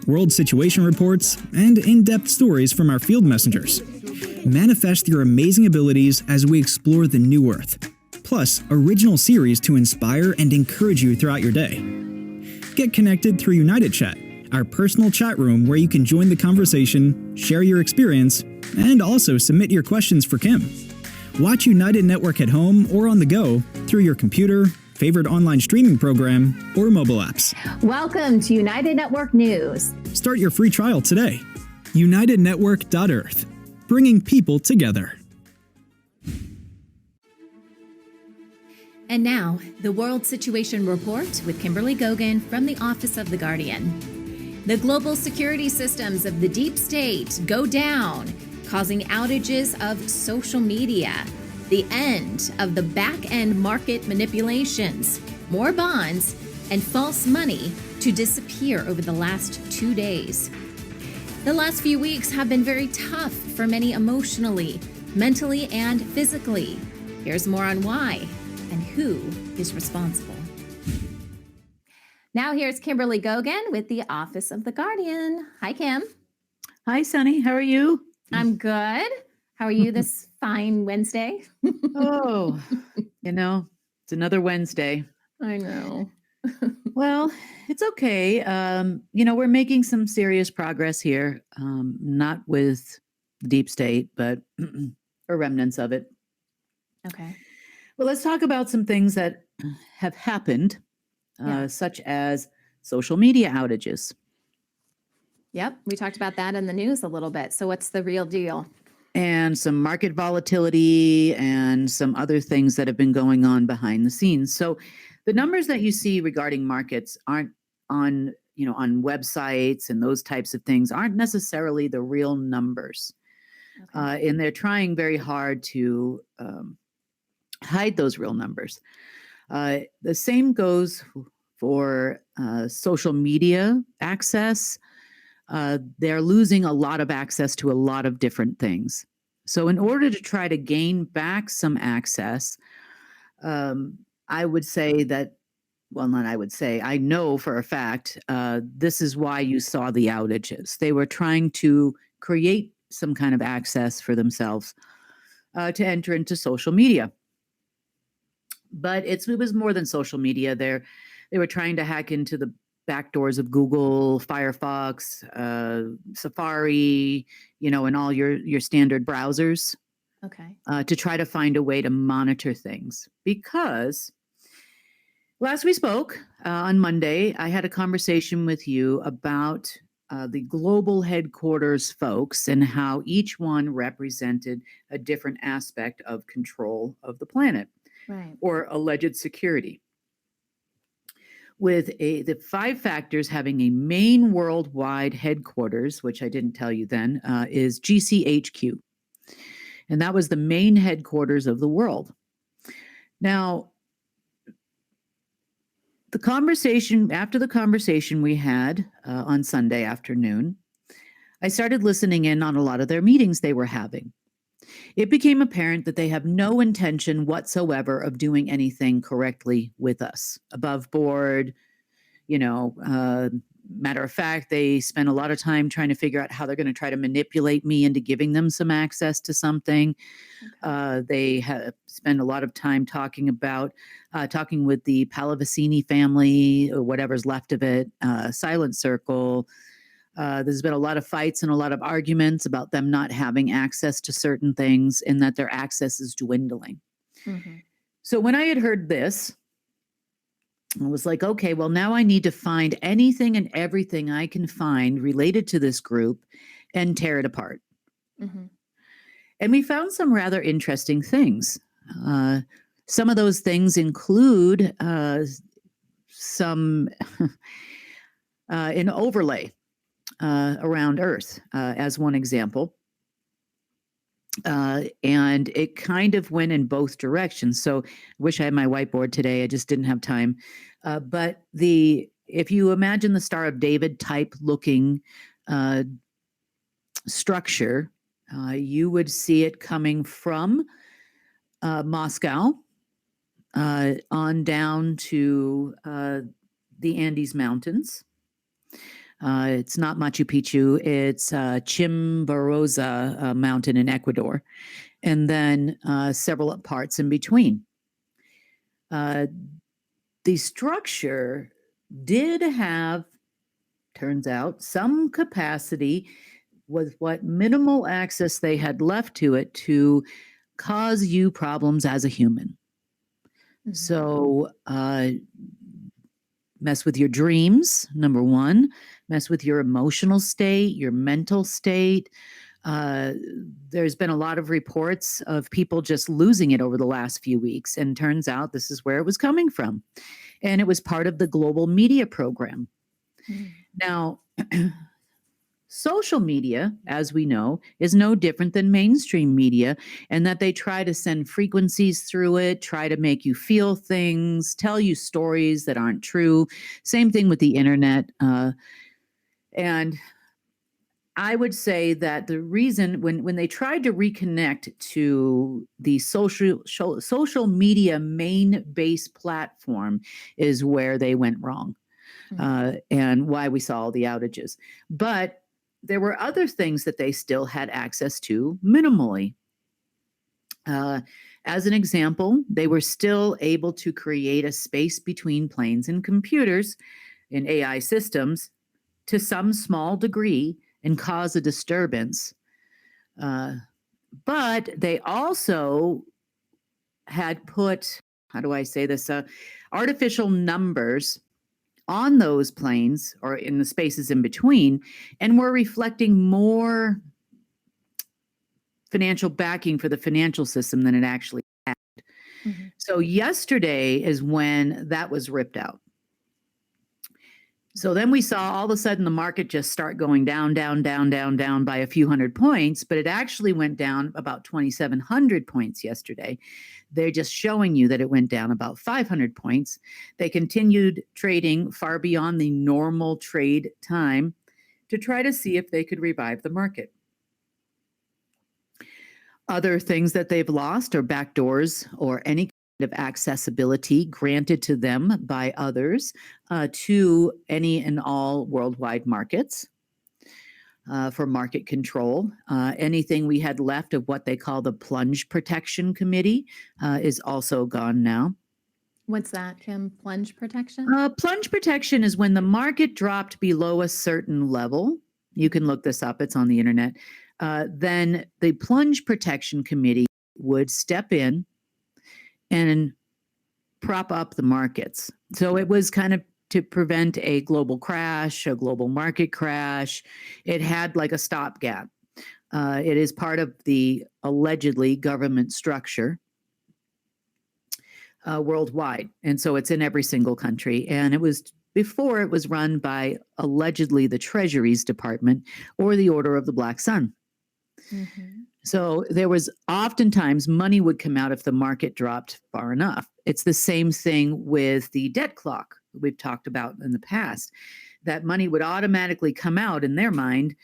world situation reports, and in-depth stories from our field messengers. Manifest your amazing abilities as we explore the new Earth. Plus, original series to inspire and encourage you throughout your day. Get connected through United Chat, our personal chat room where you can join the conversation, share your experience, and also submit your questions for Kim. Watch United Network at home or on the go through your computer, favorite online streaming program, or mobile apps. Welcome to United Network News. Start your free trial today. UnitedNetwork.Earth, bringing people together. And now, the World Situation Report with Kimberly Gogan from the Office of the Guardian. The global security systems of the deep state go down, causing outages of social media, the end of the back-end market manipulations, more bonds, and false money to disappear over the last 2 days. The last few weeks have been very tough for many emotionally, mentally, and physically. Here's more on why and who is responsible. Now here's Kimberly Gogan with the Office of the Guardian. Hi, Kim. Hi, Sunny. How are you? I'm good. How are you this fine Wednesday? Oh, it's another Wednesday. I know. Well, it's okay. We're making some serious progress here, not with deep state, but or remnants of it. Okay. Well, let's talk about some things that have happened, such as social media outages. Yep, we talked about that in the news a little bit. So what's the real deal? And some market volatility and some other things that have been going on behind the scenes. So the numbers that you see regarding markets aren't on websites and those types of things aren't necessarily the real numbers. Okay. And they're trying very hard to hide those real numbers. The same goes for social media access. They're losing a lot of access to a lot of different things. So in order to try to gain back some access, I would say that, I know for a fact, this is why you saw the outages. They were trying to create some kind of access for themselves to enter into social media. But it was more than social media. They were trying to hack into the back doors of Google, Firefox, Safari, and all your standard browsers. Okay. To try to find a way to monitor things. Because last we spoke on Monday, I had a conversation with you about the global headquarters folks and how each one represented a different aspect of control of the planet, right, or alleged security. With the 5 factors having a main worldwide headquarters, which I didn't tell you then, is GCHQ. And that was the main headquarters of the world. Now, after the conversation we had on Sunday afternoon, I started listening in on a lot of their meetings they were having. It became apparent that they have no intention whatsoever of doing anything correctly with us. Above board, matter of fact, they spent a lot of time trying to figure out how they're going to try to manipulate me into giving them some access to something. Okay. They have spent a lot of time talking with the Pallavicini family, or whatever's left of it, Silent Circle. There's been a lot of fights and a lot of arguments about them not having access to certain things and that their access is dwindling. Mm-hmm. So when I had heard this, I was like, okay, well, now I need to find anything and everything I can find related to this group and tear it apart. Mm-hmm. And we found some rather interesting things. Some of those things include some an overlay around Earth, as one example. And it kind of went in both directions. So I wish I had my whiteboard today. I just didn't have time. But if you imagine the Star of David type looking structure, you would see it coming from Moscow on down to the Andes Mountains. It's not Machu Picchu, it's Chimborazo mountain in Ecuador, and then several parts in between. The structure did have, turns out, some capacity with what minimal access they had left to it to cause you problems as a human. Mhm. So, mess with your dreams, number one, mess with your emotional state, your mental state. There's been a lot of reports of people just losing it over the last few weeks, and turns out this is where it was coming from. And it was part of the global media program. Mhm. Now, social media, as we know, is no different than mainstream media, and that they try to send frequencies through it, try to make you feel things, tell you stories that aren't true. Same thing with the internet. And I would say that the reason when they tried to reconnect to the social media main base platform is where they went wrong, and why we saw all the outages. But there were other things that they still had access to minimally. As an example, they were still able to create a space between planes and computers in AI systems to some small degree and cause a disturbance. But they also had put, how do I say this, artificial numbers on those planes or in the spaces in between, and were reflecting more financial backing for the financial system than it actually had. Mhm. So yesterday is when that was ripped out. So then we saw all of a sudden the market just start going down, down, down, down, down by a few hundred points, but it actually went down about 2,700 points yesterday. They're just showing you that it went down about 500 points. They continued trading far beyond the normal trade time to try to see if they could revive the market. Other things that they've lost are backdoors or any kind of accessibility granted to them by others to any and all worldwide markets for market control. Anything we had left of what they call the Plunge Protection Committee is also gone now. What's that, Kim? Plunge protection? Plunge protection is when the market dropped below a certain level. You can look this up, it's on the internet. Then the Plunge Protection Committee would step in and prop up the markets. So it was kind of to prevent a global crash, a global market crash. It had like a stopgap. It is part of the allegedly government structure worldwide. And so it's in every single country. And it was before it was run by allegedly the Treasury's Department or the Order of the Black Sun. Mhm. So there was oftentimes money would come out if the market dropped far enough. It's the same thing with the debt clock we've talked about in the past. That money would automatically come out in their mind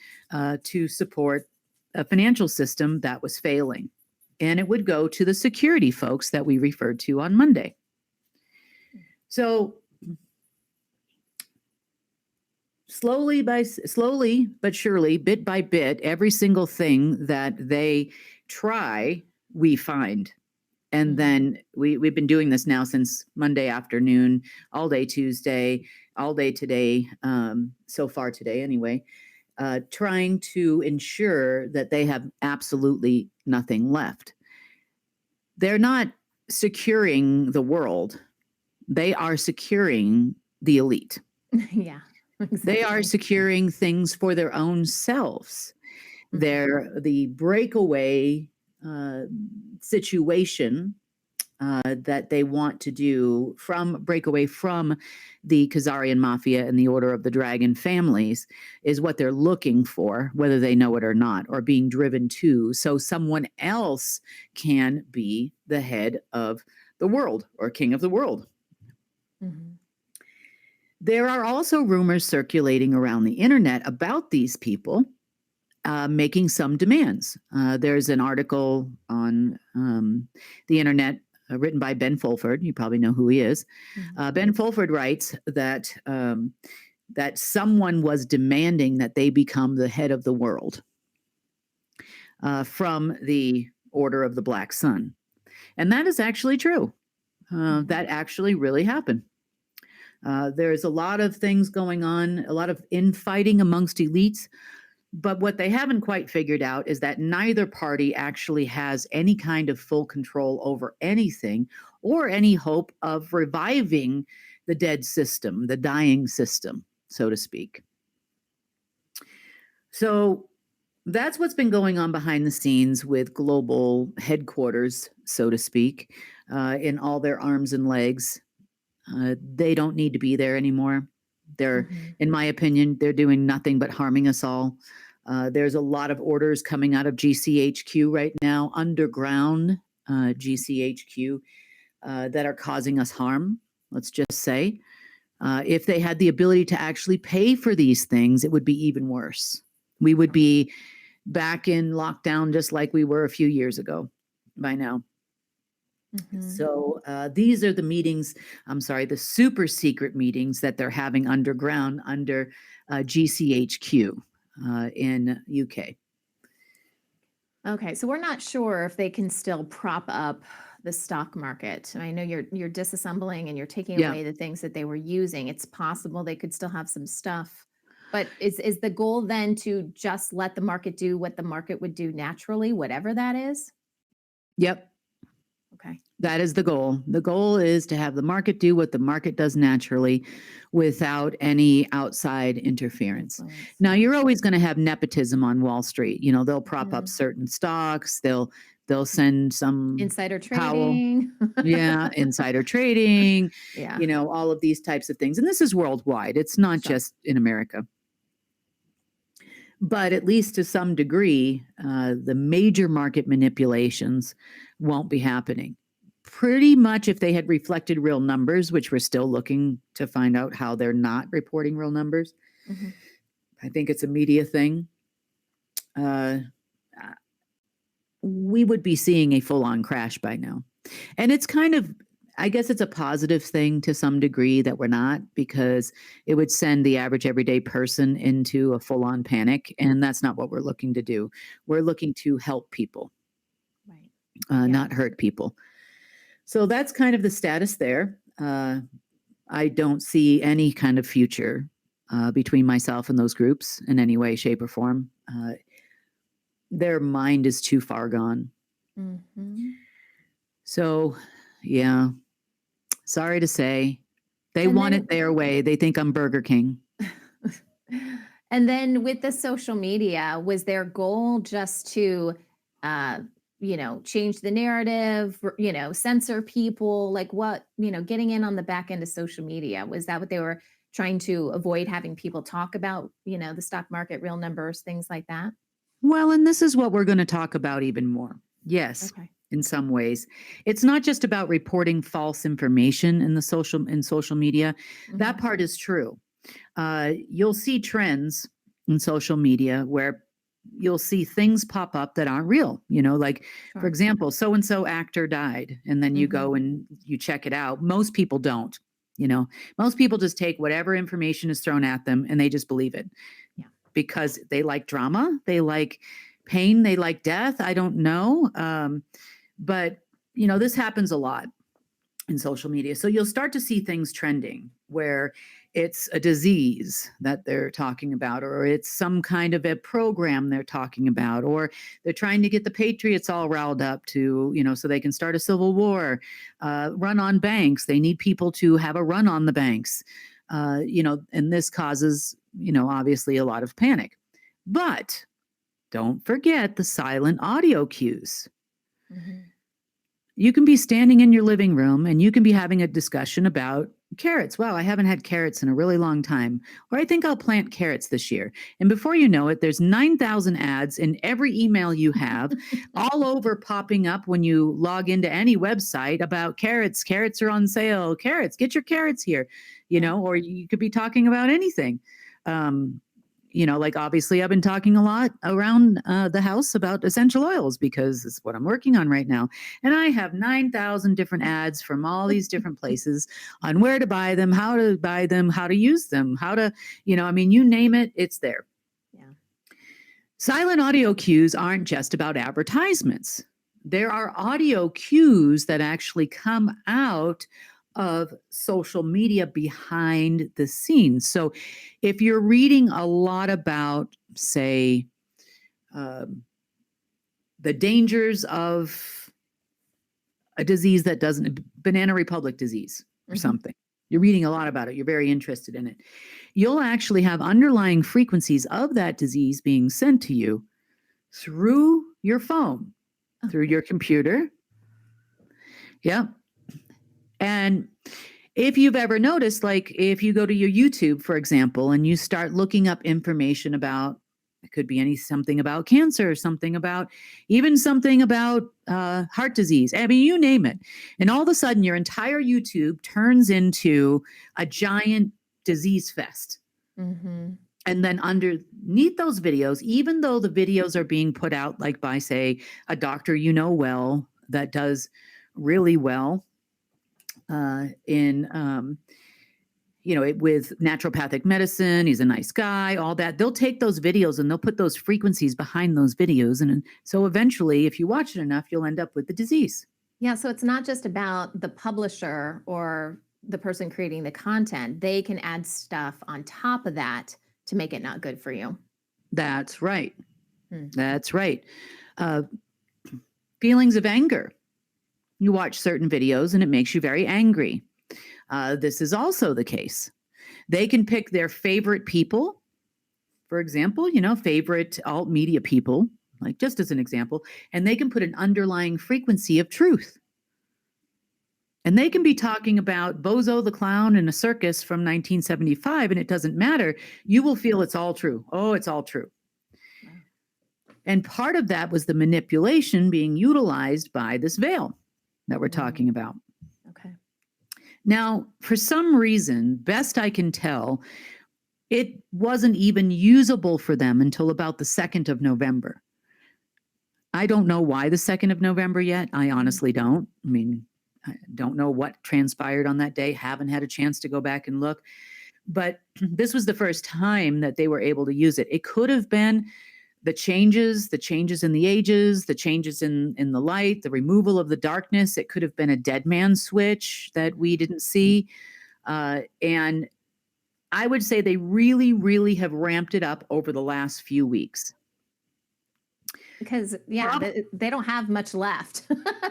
to support a financial system that was failing. And it would go to the security folks that we referred to on Monday. So slowly but surely, bit by bit, every single thing that they try, we find. And then we've been doing this now since Monday afternoon, all day Tuesday, all day today, so far today anyway, trying to ensure that they have absolutely nothing left. They're not securing the world. They are securing the elite. Yeah. They are Exactly. securing things for their own selves. They're the breakaway situation that they want to do break away from the Khazarian Mafia and the Order of the Dragon families is what they're looking for, whether they know it or not, or being driven to, so someone else can be the head of the world or king of the world. Mhm. There are also rumors circulating around the internet about these people making some demands. There's an article on the internet written by Ben Fulford. You probably know who he is. Mhm. Ben Fulford writes that that someone was demanding that they become the head of the world from the Order of the Black Sun. And that is actually true. That actually really happened. There's a lot of things going on, a lot of infighting amongst elites. But what they haven't quite figured out is that neither party actually has any kind of full control over anything or any hope of reviving the dead system, the dying system, so to speak. So that's what's been going on behind the scenes with global headquarters, so to speak, in all their arms and legs. They don't need to be there anymore. They're, in my opinion, they're doing nothing but harming us all. There's a lot of orders coming out of GCHQ right now, underground GCHQ, that are causing us harm, let's just say. If they had the ability to actually pay for these things, it would be even worse. We would be back in lockdown just like we were a few years ago by now. So these are the meetings, the super secret meetings that they're having underground under GCHQ in UK. Okay, so we're not sure if they can still prop up the stock market. I know you're disassembling and you're taking away the things that they were using. It's possible they could still have some stuff. But is the goal then to just let the market do what the market would do naturally, whatever that is? Yep. Okay. That is the goal. The goal is to have the market do what the market does naturally without any outside interference. Now, you're always going to have nepotism on Wall Street. You know, they'll prop up certain stocks. They'll send some insider trading. Insider trading. Yeah. You know, all of these types of things. And this is worldwide. It's not just in America. But at least to some degree, the major market manipulations won't be happening. Pretty much if they had reflected real numbers, which we're still looking to find out how they're not reporting real numbers. I think it's a media thing. We would be seeing a full-on crash by now. And it's kind of, I guess it's a positive thing to some degree that we're not, because it would send the average everyday person into a full-on panic. And that's not what we're looking to do. We're looking to help people, not hurt people. So that's kind of the status there. I don't see any kind of future between myself and those groups in any way, shape, or form. Their mind is too far gone. So, yeah. Sorry to say, they want it their way. They think I'm Burger King. And then with the social media, was their goal just to, change the narrative, censor people? Like what, getting in on the back end of social media, was that what they were trying to avoid having people talk about, the stock market, real numbers, things like that? Well, and this is what we're going to talk about even more. Yes. Okay. In some ways, it's not just about reporting false information in social media. That part is true. You'll see trends in social media where you'll see things pop up that aren't real. For example, so-and-so actor died, and then you go and you check it out. Most people don't. Most people just take whatever information is thrown at them and they just believe it. Yeah. Because they like drama, they like pain, they like death. I don't know. But, this happens a lot in social media. So you'll start to see things trending where it's a disease that they're talking about, or it's some kind of a program they're talking about, or they're trying to get the patriots all riled up to, so they can start a civil war, run on banks. They need people to have a run on the banks, and this causes, obviously a lot of panic. But don't forget the silent audio cues. You can be standing in your living room and you can be having a discussion about carrots. Wow, I haven't had carrots in a really long time. Or I think I'll plant carrots this year. And before you know it, there's 9,000 ads in every email you have, all over popping up when you log into any website about carrots. Carrots are on sale. Carrots, get your carrots here. Or you could be talking about anything. like obviously I've been talking a lot around the house about essential oils because it's what I'm working on right now. And I have 9,000 different ads from all these different places on where to buy them, how to use them, how to, you name it, it's there. Yeah. Silent audio cues aren't just about advertisements. There are audio cues that actually come out of social media behind the scenes. So if you're reading a lot about, say, the dangers of a disease that doesn't, Banana Republic disease or something, you're reading a lot about it, you're very interested in it, you'll actually have underlying frequencies of that disease being sent to you through your phone, through your computer. Yeah. And if you've ever noticed, like if you go to your YouTube, for example, and you start looking up information about, it could be something about cancer, something about heart disease. I mean, you name it. And all of a sudden your entire YouTube turns into a giant disease fest. Mm-hmm. And then underneath those videos, even though the videos are being put out like by, say, a doctor well that does really well with naturopathic medicine, he's a nice guy, all that, they'll take those videos and they'll put those frequencies behind those videos. And so eventually, if you watch it enough, you'll end up with the disease. Yeah. So it's not just about the publisher or the person creating the content. They can add stuff on top of that to make it not good for you. That's right. That's right. Feelings of anger. You watch certain videos and it makes you very angry. This is also the case. They can pick their favorite people, for example, favorite alt media people, like just as an example, and they can put an underlying frequency of truth. And they can be talking about Bozo the Clown in a circus from 1975, and it doesn't matter. You will feel it's all true. Oh, it's all true. And part of that was the manipulation being utilized by this veil that we're talking about. Okay. Now, for some reason, best I can tell, it wasn't even usable for them until about the 2nd of November. I don't know why the 2nd of November yet. I honestly don't. I mean, I don't know what transpired on that day. Haven't had a chance to go back and look. But this was the first time that they were able to use it. It could have been the changes in the ages, the changes in the light, the removal of the darkness. It could have been a dead man switch that we didn't see. And I would say they really, really have ramped it up over the last few weeks. Because, they don't have much left.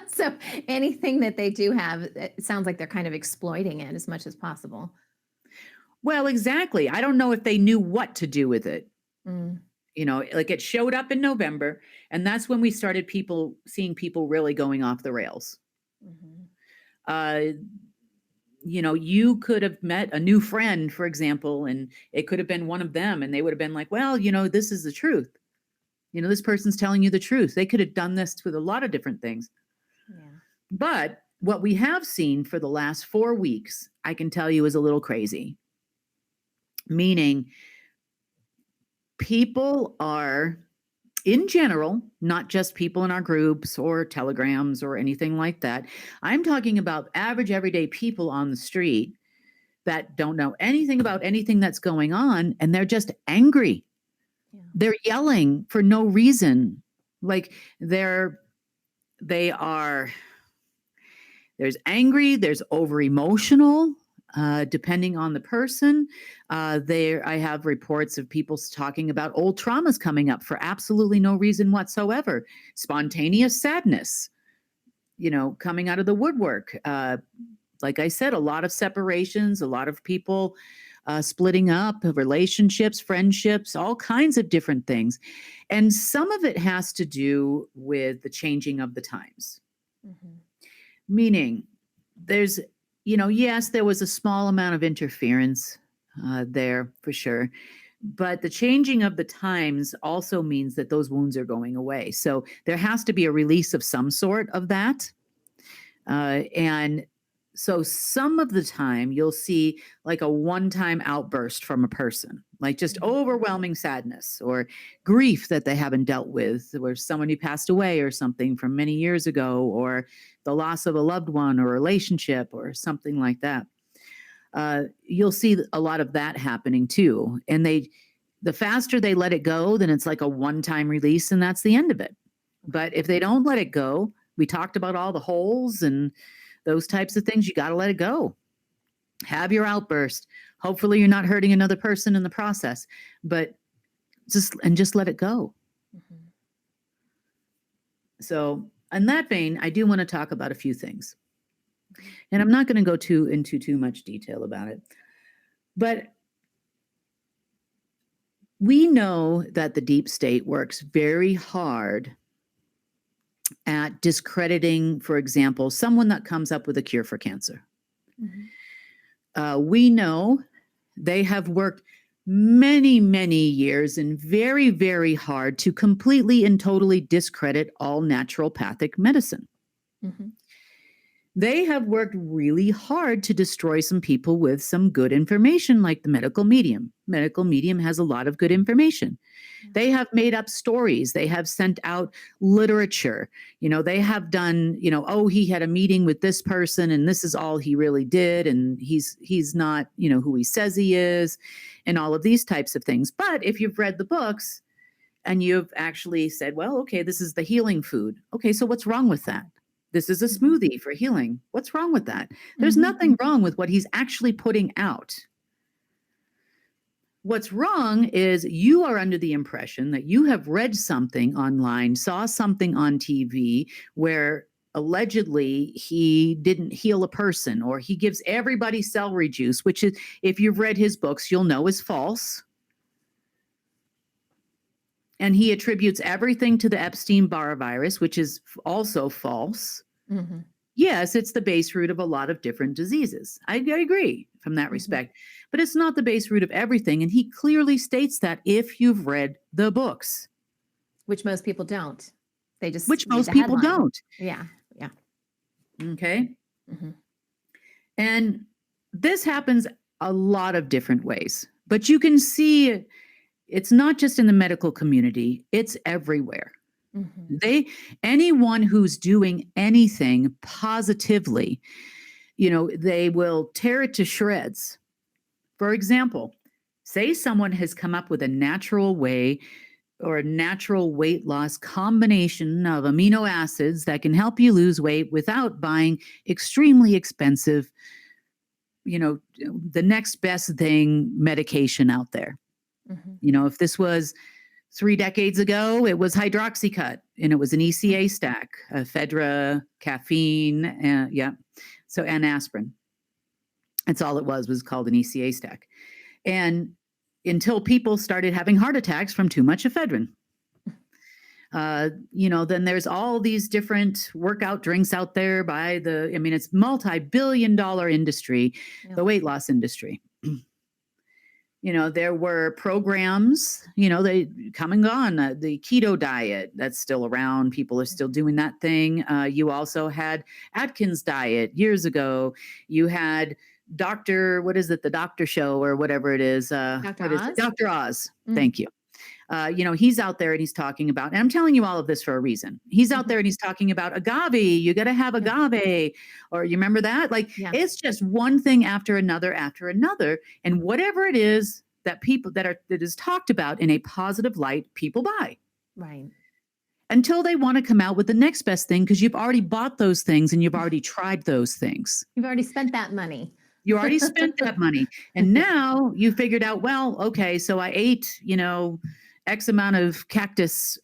So anything that they do have, it sounds like they're kind of exploiting it as much as possible. Well, exactly. I don't know if they knew what to do with it. Like it showed up in November, and that's when we started seeing people really going off the rails. You could have met a new friend, for example, and it could have been one of them, and they would have been like, well, this is the truth. This person's telling you the truth. They could have done this with a lot of different things. Yeah. But what we have seen for the last 4 weeks, I can tell you, is a little crazy. Meaning, people are, in general, not just people in our groups or telegrams or anything like that. I'm talking about average, everyday people on the street that don't know anything about anything that's going on, and they're just angry. Yeah. They're yelling for no reason. Like there's angry, there's over emotional. Depending on the person. I have reports of people talking about old traumas coming up for absolutely no reason whatsoever. Spontaneous sadness, coming out of the woodwork. Like I said, a lot of separations, a lot of people splitting up, relationships, friendships, all kinds of different things. And some of it has to do with the changing of the times. Meaning there's yes, there was a small amount of interference there for sure, but the changing of the times also means that those wounds are going away. So there has to be a release of some sort of that. And So some of the time you'll see like a one-time outburst from a person, like just overwhelming sadness or grief that they haven't dealt with, or someone who passed away or something from many years ago, or the loss of a loved one or relationship or something like that. You'll see a lot of that happening too. And the faster they let it go, then it's like a one-time release and that's the end of it. But if they don't let it go, we talked about all the holes and those types of things, you got to let it go. Have your outburst. Hopefully you're not hurting another person in the process, but just let it go. Mm-hmm. So in that vein, I do want to talk about a few things. And I'm not going to go into too much detail about it. But we know that the deep state works very hard at discrediting, for example, someone that comes up with a cure for cancer. Mm-hmm. We know they have worked many, many years and very, very hard to completely and totally discredit all naturopathic medicine. Mm-hmm. They have worked really hard to destroy some people with some good information, like the medical medium. Medical medium has a lot of good information. They have made up stories. They have sent out literature. They have done, oh, he had a meeting with this person and this is all he really did. And he's not, who he says he is, and all of these types of things. But if you've read the books and you've actually said, well, okay, this is the healing food. Okay, so what's wrong with that? This is a smoothie for healing. What's wrong with that? There's nothing wrong with what he's actually putting out. What's wrong is you are under the impression that you have read something online, saw something on TV where allegedly he didn't heal a person, or he gives everybody celery juice, which is, if you've read his books, you'll know is false. And he attributes everything to the Epstein-Barr virus, which is also false. Mm-hmm. Yes, it's the base root of a lot of different diseases. I agree from that respect. But it's not the base root of everything. And he clearly states that if you've read the books. Which most people don't. They just Which most people don't. Yeah. Okay. Mm-hmm. And this happens a lot of different ways. But you can see it's not just in the medical community, it's everywhere. Mm-hmm. Anyone who's doing anything positively, they will tear it to shreds. For example, say someone has come up with a natural way or a natural weight loss combination of amino acids that can help you lose weight without buying extremely expensive, the next best thing medication out there. Mm-hmm. If this was 3 decades ago, it was hydroxycut and it was an ECA stack, ephedra, caffeine, and aspirin. That's all it was called an ECA stack. And until people started having heart attacks from too much ephedrine. Then there's all these different workout drinks out there it's multi-billion-dollar industry, the weight loss industry. There were programs, they come and gone. The keto diet, that's still around. People are still doing that thing. You also had Atkins diet years ago. You had the Doctor Show or whatever it is. Dr. Oz? Dr. Oz. Mm-hmm. Thank you. He's out there and he's talking about, and I'm telling you all of this for a reason. He's out there and he's talking about agave. You got to have agave, or you remember that? It's just one thing after another, and whatever it is that is talked about in a positive light, people buy. Right. Until they want to come out with the next best thing, because you've already bought those things and you've already tried those things. You've already spent that money. You already spent that money, and now you figured out, well, okay, so I ate, X amount of cactus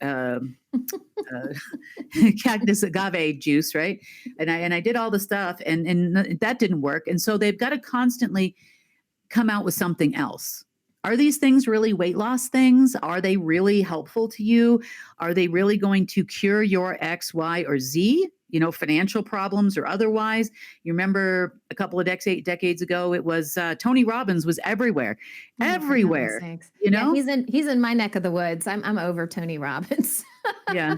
agave juice, right? And I did all the stuff, and that didn't work. And so they've got to constantly come out with something else. Are these things really weight loss things? Are they really helpful to you? Are they really going to cure your X, Y, or Z? Financial problems or otherwise. You remember a couple of decades ago, it was Tony Robbins was everywhere. Yeah, he's in my neck of the woods. I'm over Tony Robbins. Yeah.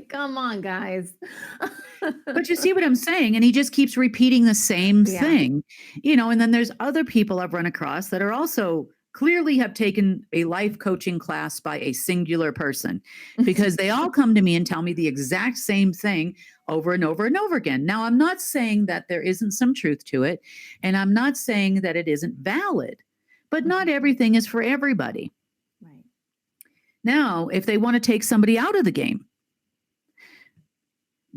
Come on, guys. But you see what I'm saying? And he just keeps repeating the same thing, and then there's other people I've run across that are also clearly have taken a life coaching class by a singular person, because they all come to me and tell me the exact same thing over and over and over again. Now, I'm not saying that there isn't some truth to it, and I'm not saying that it isn't valid, but not everything is for everybody. Right. Now, if they want to take somebody out of the game,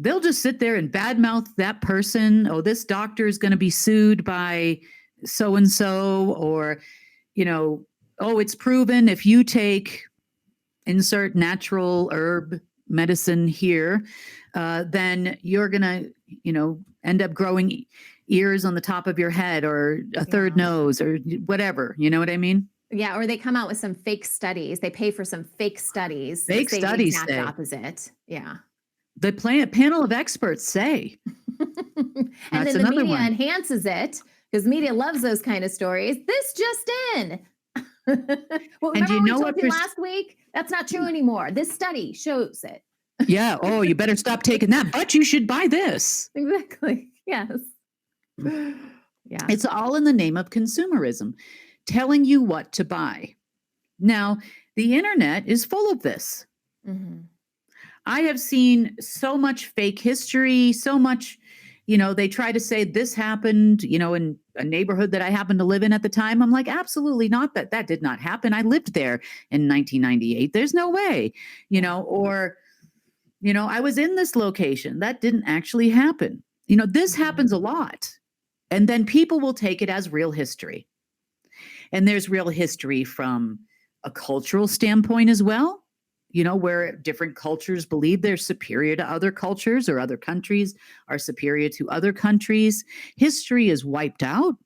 they'll just sit there and badmouth that person. Oh, this doctor is going to be sued by so-and-so, or, oh, it's proven if you take insert natural herb medicine here, then you're going to, end up growing ears on the top of your head or a third nose or whatever. You know what I mean? Yeah, or they come out with some fake studies. They pay for some fake studies. Fake Say the studies exact say. opposite. Yeah. The panel of experts say. And That's then the another media one. enhances it, because media loves those kind of stories. This just in. Well, And remember you we know told what you last week? That's not true anymore. This study shows it. Yeah. Oh, you better stop taking that, but you should buy this. Exactly. Yes. Yeah. It's all in the name of consumerism, telling you what to buy. Now, the internet is full of this. Mm-hmm. I have seen so much fake history, so much, they try to say this happened, in a neighborhood that I happened to live in at the time. I'm like, absolutely not. That did not happen. I lived there in 1998. There's no way, or, I was in this location. That didn't actually happen. This happens a lot. And then people will take it as real history. And there's real history from a cultural standpoint as well, where different cultures believe they're superior to other cultures, or other countries are superior to other countries. History is wiped out.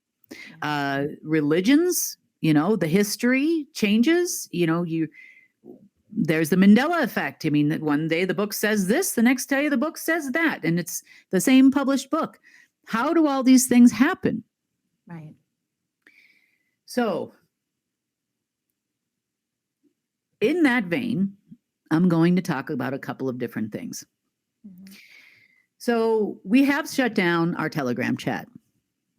Religions, the history changes. There's the Mandela effect. I mean, that one day the book says this, the next day the book says that, and it's the same published book. How do all these things happen? Right. So, in that vein, I'm going to talk about a couple of different things. Mm-hmm. So, we have shut down our Telegram chat.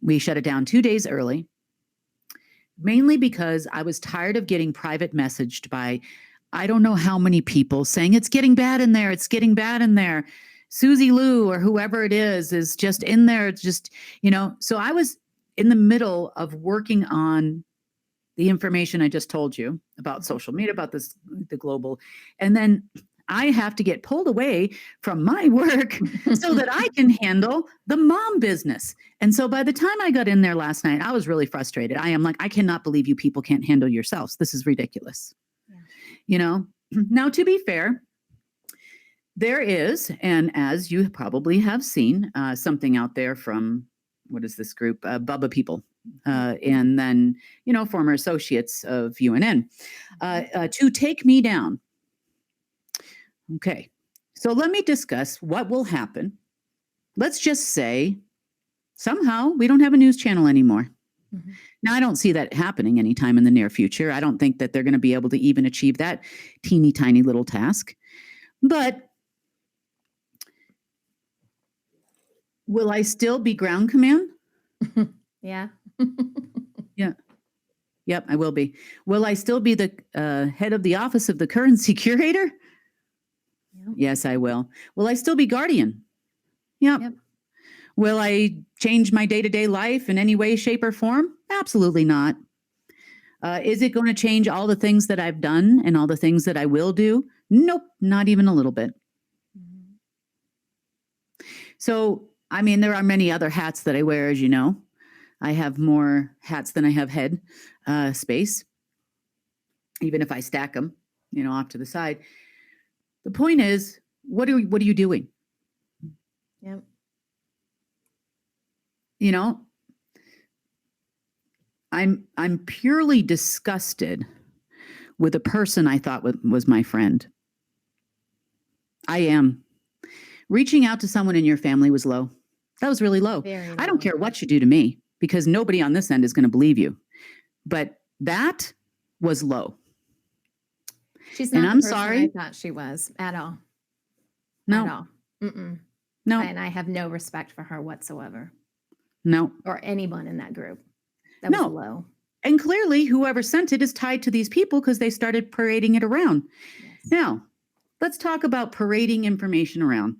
We shut it down 2 days early, mainly because I was tired of getting private messaged by I don't know how many people saying it's getting bad in there. It's getting bad in there. Susie Lou or whoever it is just in there. It's just, so I was in the middle of working on the information I just told you about social media, about the global. And then I have to get pulled away from my work so that I can handle the mom business. And so by the time I got in there last night, I was really frustrated. I am like, I cannot believe you people can't handle yourselves. This is ridiculous. Yeah. Now, to be fair, there is, and as you probably have seen, something out there from, what is this group? Bubba People. And then, former associates of UNN, to take me down. Okay. So let me discuss what will happen. Let's just say somehow we don't have a news channel anymore. Mm-hmm. Now, I don't see that happening anytime in the near future. I don't think that they're going to be able to even achieve that teeny tiny little task. But will I still be ground command? Yeah. Yeah. Yep, I will be. Will I still be the head of the office of the currency curator? Yep. Yes, I will. Will I still be guardian? Yep. Will I change my day-to-day life in any way, shape, or form? Absolutely not. Is it going to change all the things that I've done and all the things that I will do? Nope, not even a little bit. Mm-hmm. So, I mean, there are many other hats that I wear, as you know. I have more hats than I have head space, even if I stack them, off to the side. The point is, what are you doing? Yep. I'm purely disgusted with a person I thought was my friend. I am. Reaching out to someone in your family was low. That was really low. Very low. I don't care what you do to me, because nobody on this end is going to believe you. But that was low. She's not and the I'm person sorry. I thought she was at all. No. At all. Mm-mm. No, And I have no respect for her whatsoever, no, or anyone in that group. That was no. low. And clearly, whoever sent it is tied to these people because they started parading it around. Yes. Now, let's talk about parading information around.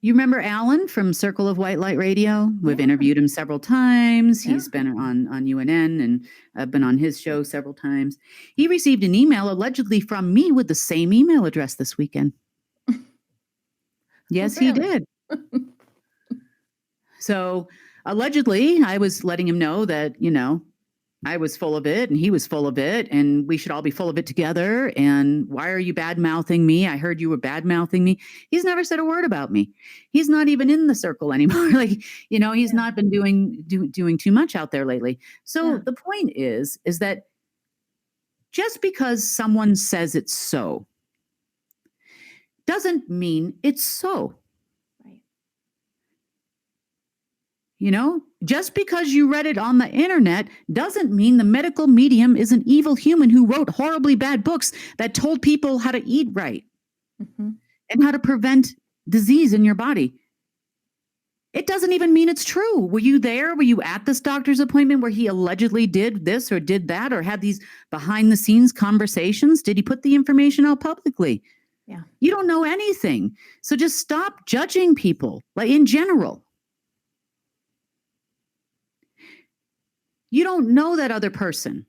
You remember Alan from Circle of White Light Radio? We've interviewed him several times. He's been on UNN, and I've been on his show several times. He received an email allegedly from me with the same email address this weekend. Yes, he did. So allegedly, I was letting him know that, I was full of it and he was full of it and we should all be full of it together. And why are you bad mouthing me? I heard you were bad mouthing me. He's never said a word about me. He's not even in the circle anymore. He's not been doing too much out there lately. So the point is that just because someone says it's so doesn't mean it's so. Just because you read it on the internet doesn't mean the medical medium is an evil human who wrote horribly bad books that told people how to eat right and how to prevent disease in your body. It doesn't even mean it's true. Were you there? Were you at this doctor's appointment where he allegedly did this or did that or had these behind the scenes conversations? Did he put the information out publicly? Yeah. You don't know anything. So just stop judging people, in general. You don't know that other person.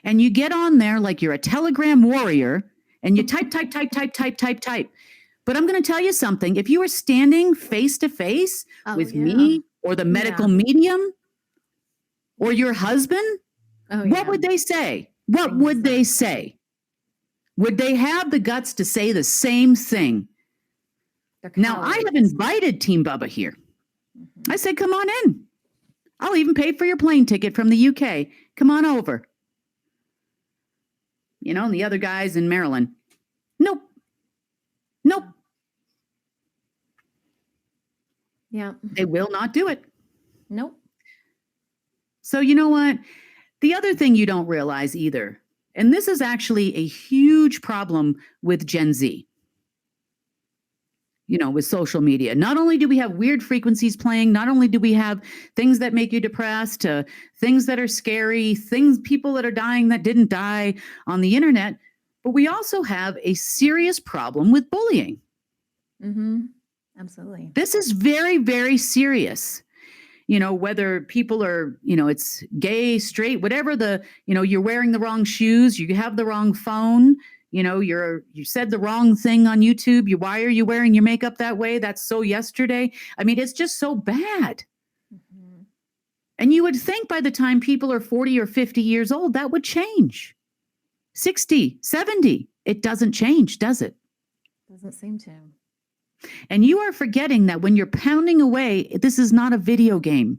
And you get on there like you're a Telegram warrior and you type. But I'm going to tell you something. If you were standing face to face with me or the medical medium or your husband, what would they say? What would they say? Would they have the guts to say the same thing? Now, I have invited Team Bubba here. I said, come on in. I'll even pay for your plane ticket from the UK. Come on over. And the other guys in Maryland. Nope. Yeah. They will not do it. Nope. So you know what? The other thing you don't realize either, and this is actually a huge problem with Gen Z, with social media. Not only do we have weird frequencies playing, not only do we have things that make you depressed, things that are scary, people that are dying that didn't die on the internet, but we also have a serious problem with bullying. Absolutely. This is very, very serious. Whether people are, it's gay, straight, whatever you're wearing the wrong shoes, you have the wrong phone, you said the wrong thing on YouTube. Why are you wearing your makeup that way? That's so yesterday. I mean, it's just so bad. And you would think by the time people are 40 or 50 years old, that would change. 60, 70. It doesn't change, does it? Doesn't seem to. And you are forgetting that when you're pounding away, this is not a video game.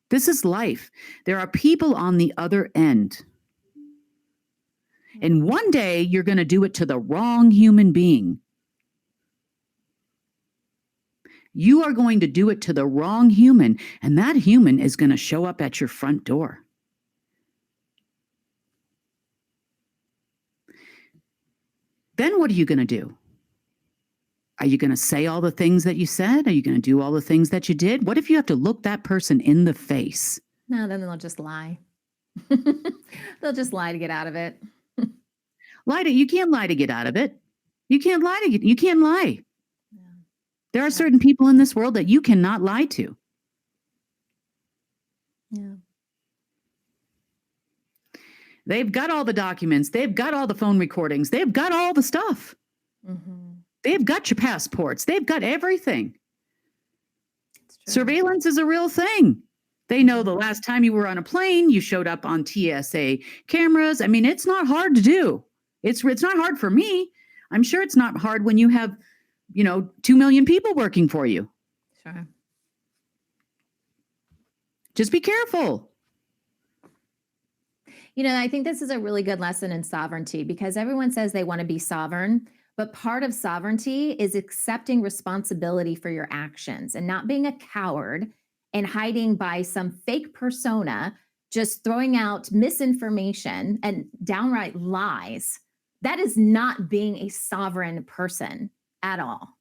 This is life. There are people on the other end. And one day you're going to do it to the wrong human being. You are going to do it to the wrong human, and that human is going to show up at your front door. Then what are you going to do? Are you going to say all the things that you said? Are you going to do all the things that you did? What if you have to look that person in the face? No, then they'll just lie. They'll just lie to get out of it. You can't lie to get out of it. You can't lie. Yeah. There are certain people in this world that you cannot lie to. Yeah. They've got all the documents. They've got all the phone recordings. They've got all the stuff. They've got your passports. They've got everything. Surveillance is a real thing. They know the last time you were on a plane, you showed up on TSA cameras. I mean, it's not hard to do. It's not hard for me. I'm sure it's not hard when you have, 2 million people working for you. Sure. Just be careful. I think this is a really good lesson in sovereignty because everyone says they want to be sovereign, but part of sovereignty is accepting responsibility for your actions and not being a coward and hiding by some fake persona, just throwing out misinformation and downright lies That is not being a sovereign person at all.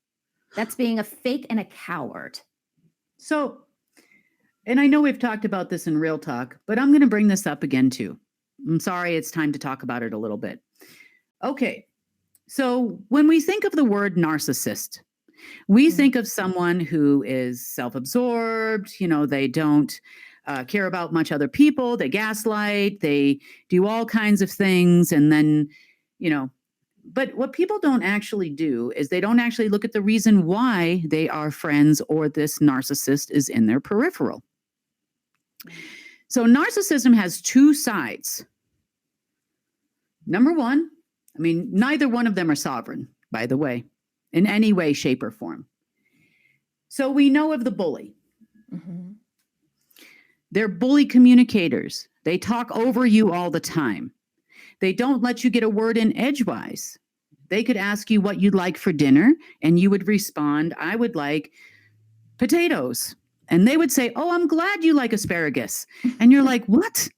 That's being a fake and a coward. So, and I know we've talked about this in Real Talk, but I'm going to bring this up again too. I'm sorry, it's time to talk about it a little bit. Okay, so when we think of the word narcissist, we think of someone who is self-absorbed, they don't care about much other people, they gaslight, they do all kinds of things, and then, but what people don't actually do is they don't actually look at the reason why they are friends or this narcissist is in their peripheral. So narcissism has two sides. Number one, neither one of them are sovereign, by the way, in any way, shape, or form. So we know of the bully. Mm-hmm. They're bully communicators. They talk over you all the time. They don't let you get a word in edgewise. They could ask you what you'd like for dinner, and you would respond, I would like potatoes. And they would say, oh, I'm glad you like asparagus. And you're like, what?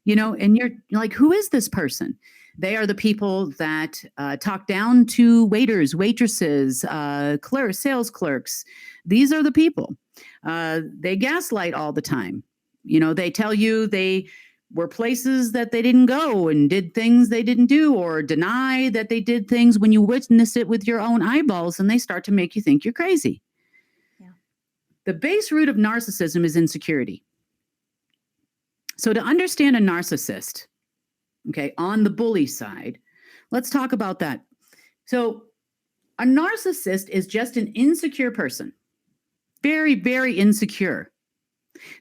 And you're like, who is this person? They are the people that talk down to waiters, waitresses, clerks, sales clerks. These are the people. They gaslight all the time. They tell you they were places that they didn't go and did things they didn't do, or deny that they did things when you witness it with your own eyeballs, and they start to make you think you're crazy. Yeah. The base root of narcissism is insecurity. So to understand a narcissist, okay, on the bully side, let's talk about that. So a narcissist is just an insecure person. Very, very insecure.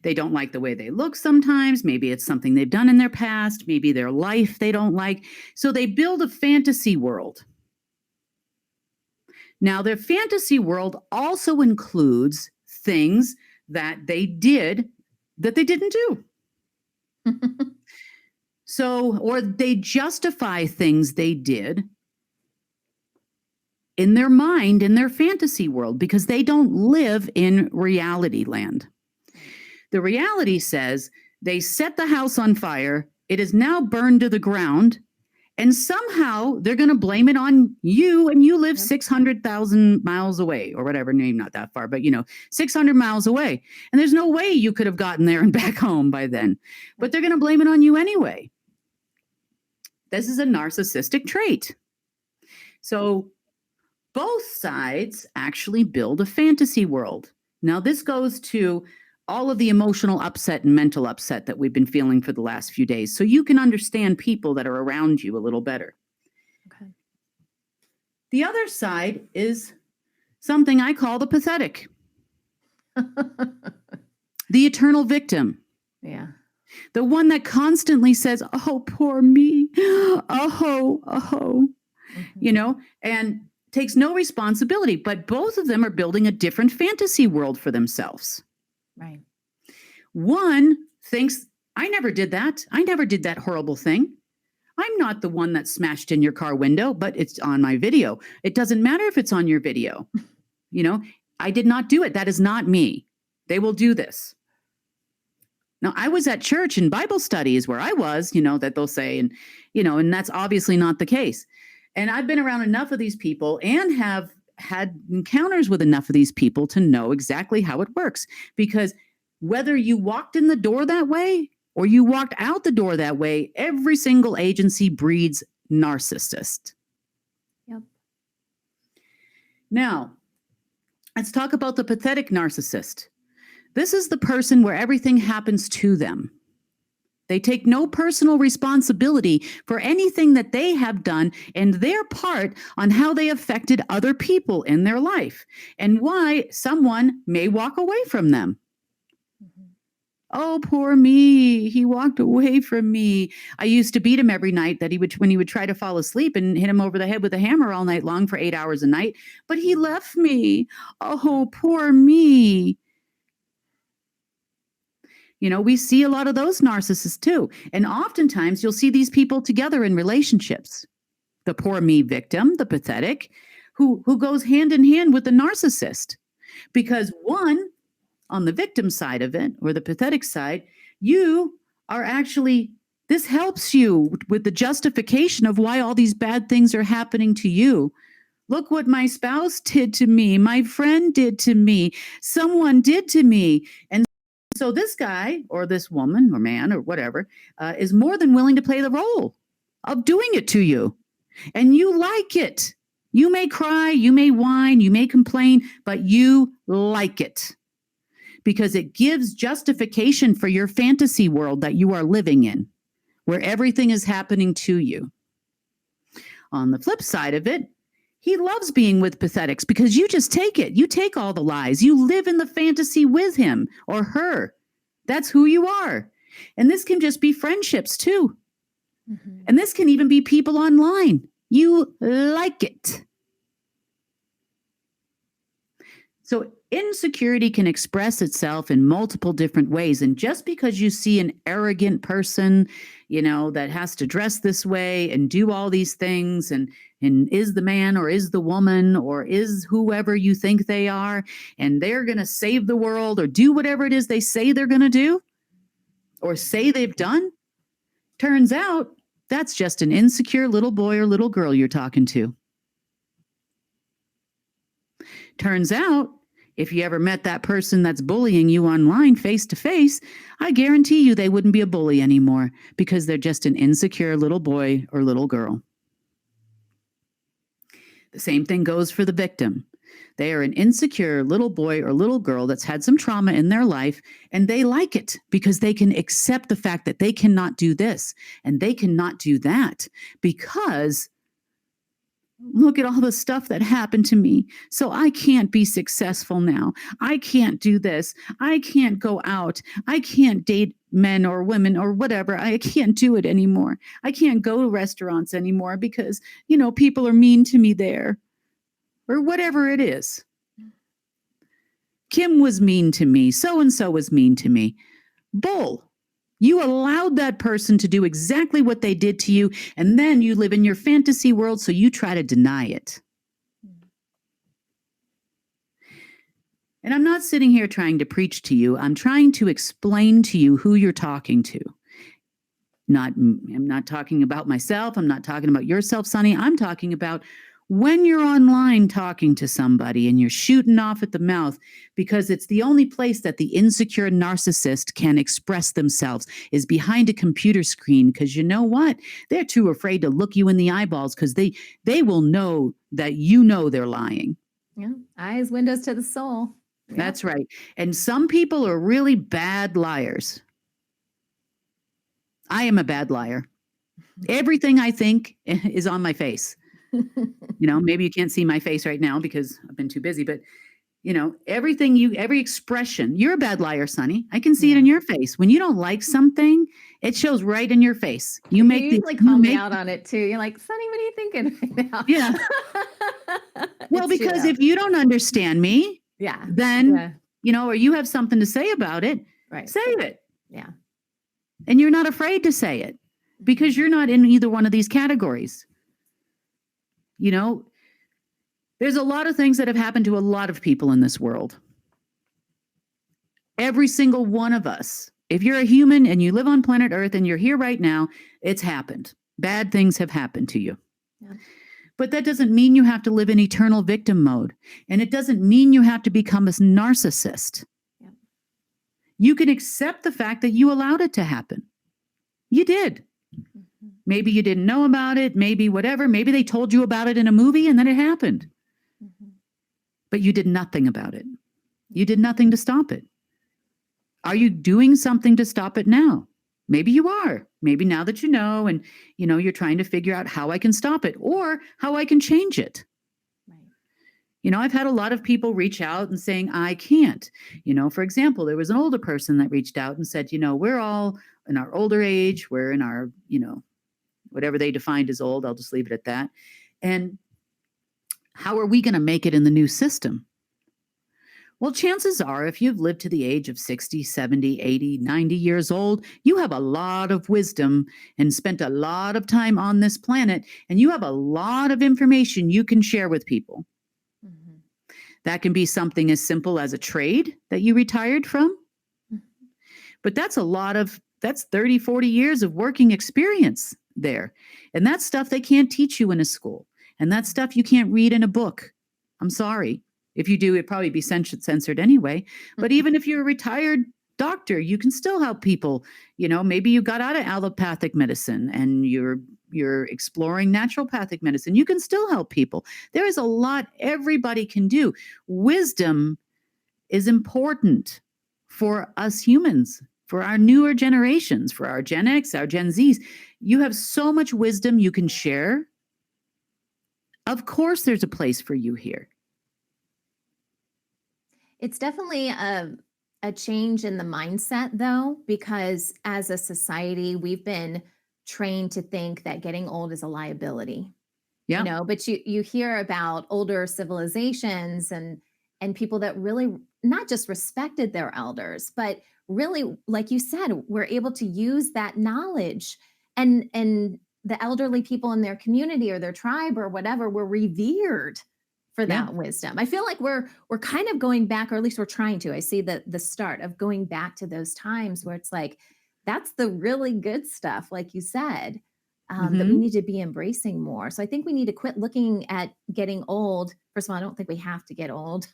They don't like the way they look sometimes. Maybe it's something they've done in their past. Maybe their life they don't like. So they build a fantasy world. Now, their fantasy world also includes things that they did that they didn't do. So, or they justify things they did in their mind, in their fantasy world, because they don't live in reality land. The reality says they set the house on fire. It is now burned to the ground. And somehow they're going to blame it on you. And you live 600,000 miles away or whatever. Maybe not that far, but 600 miles away. And there's no way you could have gotten there and back home by then. But they're going to blame it on you anyway. This is a narcissistic trait. So both sides actually build a fantasy world. Now, this goes to all of the emotional upset and mental upset that we've been feeling for the last few days, so you can understand people that are around you a little better. Okay. The other side is something I call the pathetic. The eternal victim. Yeah. The one that constantly says, oh, poor me. Oh. Mm-hmm. And takes no responsibility. But both of them are building a different fantasy world for themselves. Right. One thinks, I never did that. I never did that horrible thing. I'm not the one that smashed in your car window, but it's on my video. It doesn't matter if it's on your video. I did not do it. That is not me. They will do this. Now, I was at church and Bible studies where I was, that they'll say, and that's obviously not the case. And I've been around enough of these people and have had encounters with enough of these people to know exactly how it works. Because whether you walked in the door that way or you walked out the door that way, every single agency breeds narcissist. Yep. Now, let's talk about the pathetic narcissist. This is the person where everything happens to them. They take no personal responsibility for anything that they have done and their part on how they affected other people in their life and why someone may walk away from them. Mm-hmm. Oh, poor me. He walked away from me. I used to beat him every night when he would try to fall asleep and hit him over the head with a hammer all night long for 8 hours a night. But he left me. Oh, poor me. We see a lot of those narcissists too. And oftentimes you'll see these people together in relationships. The poor me victim, the pathetic, who goes hand in hand with the narcissist. Because one, on the victim side of it, or the pathetic side, you are actually This helps you with the justification of why all these bad things are happening to you. Look what my spouse did to me. My friend did to me. Someone did to me. And so this guy or this woman or man or whatever is more than willing to play the role of doing it to you. And you like it. You may cry, you may whine, you may complain, but you like it because it gives justification for your fantasy world that you are living in, where everything is happening to you. On the flip side of it, he loves being with pathetics because you just take it. You take all the lies. You live in the fantasy with him or her. That's who you are. And this can just be friendships too. Mm-hmm. And this can even be people online. You like it. So insecurity can express itself in multiple different ways. And just because you see an arrogant person, that has to dress this way and do all these things and is the man or is the woman or is whoever you think they are, and they're going to save the world or do whatever it is they say they're going to do or say they've done, turns out that's just an insecure little boy or little girl you're talking to. Turns out, if you ever met that person that's bullying you online face to face, I guarantee you they wouldn't be a bully anymore because they're just an insecure little boy or little girl. The same thing goes for the victim. They are an insecure little boy or little girl that's had some trauma in their life, and they like it because they can accept the fact that they cannot do this and they cannot do that because look at all the stuff that happened to me. So I can't be successful now. I can't do this. I can't go out. I can't date men or women or whatever. I can't do it anymore. I can't go to restaurants anymore because, people are mean to me there or whatever it is. Kim was mean to me. So-and-so was mean to me. Bull. You allowed that person to do exactly what they did to you, and then you live in your fantasy world, so you try to deny it. And I'm not sitting here trying to preach to you. I'm trying to explain to you who you're talking to. I'm not talking about myself. I'm not talking about yourself, Sonny. I'm talking about when you're online talking to somebody and you're shooting off at the mouth because it's the only place that the insecure narcissist can express themselves is behind a computer screen. Because you know what? They're too afraid to look you in the eyeballs because they will know that they're lying. Yeah. Eyes, windows to the soul. Yeah. That's right. And some people are really bad liars. I am a bad liar. Everything I think is on my face. Maybe you can't see my face right now because I've been too busy, but every expression, you're a bad liar, Sonny. I can see it in your face. When you don't like something, it shows right in your face. You call me out on it too. You're like, Sonny, what are you thinking right now? Yeah. Well, because if you don't understand me, then, or you have something to say about it, right. Say it. Yeah. And you're not afraid to say it because you're not in either one of these categories. There's a lot of things that have happened to a lot of people in this world. Every single one of us, if you're a human and you live on planet Earth and you're here right now, it's happened. Bad things have happened to you. Yeah. But that doesn't mean you have to live in eternal victim mode. And it doesn't mean you have to become a narcissist. Yeah. You can accept the fact that you allowed it to happen. You did. Maybe you didn't know about it, maybe whatever. Maybe they told you about it in a movie and then it happened. Mm-hmm. But you did nothing about it. You did nothing to stop it. Are you doing something to stop it now? Maybe you are. Maybe now that you know and you're trying to figure out how I can stop it or how I can change it. Right. I've had a lot of people reach out and saying, I can't. For example, there was an older person that reached out and said, we're all in our older age, we're in our, whatever they defined as old, I'll just leave it at that. And how are we going to make it in the new system? Well, chances are if you've lived to the age of 60, 70, 80, 90 years old, you have a lot of wisdom and spent a lot of time on this planet, and you have a lot of information you can share with people. Mm-hmm. That can be something as simple as a trade that you retired from. Mm-hmm. But that's a lot of that's 30, 40 years of working experience there. And that's stuff they can't teach you in a school. And that's stuff you can't read in a book. I'm sorry. If you do, it'd probably be censored anyway. But even if you're a retired doctor, you can still help people. Maybe you got out of allopathic medicine and you're exploring naturopathic medicine. You can still help people. There is a lot everybody can do. Wisdom is important for us humans, for our newer generations, for our Gen X, our Gen Zs. You have so much wisdom you can share. Of course, there's a place for you here. It's definitely a change in the mindset, though, because as a society, we've been trained to think that getting old is a liability. Yeah. But you hear about older civilizations and people that really not just respected their elders, but really, like you said, were able to use that knowledge, and the elderly people in their community or their tribe or whatever were revered for that wisdom. I feel like we're kind of going back, or at least we're trying to. I see the start of going back to those times where it's like, that's the really good stuff, like you said, that we need to be embracing more. So I think we need to quit looking at getting old. First of all, I don't think we have to get old.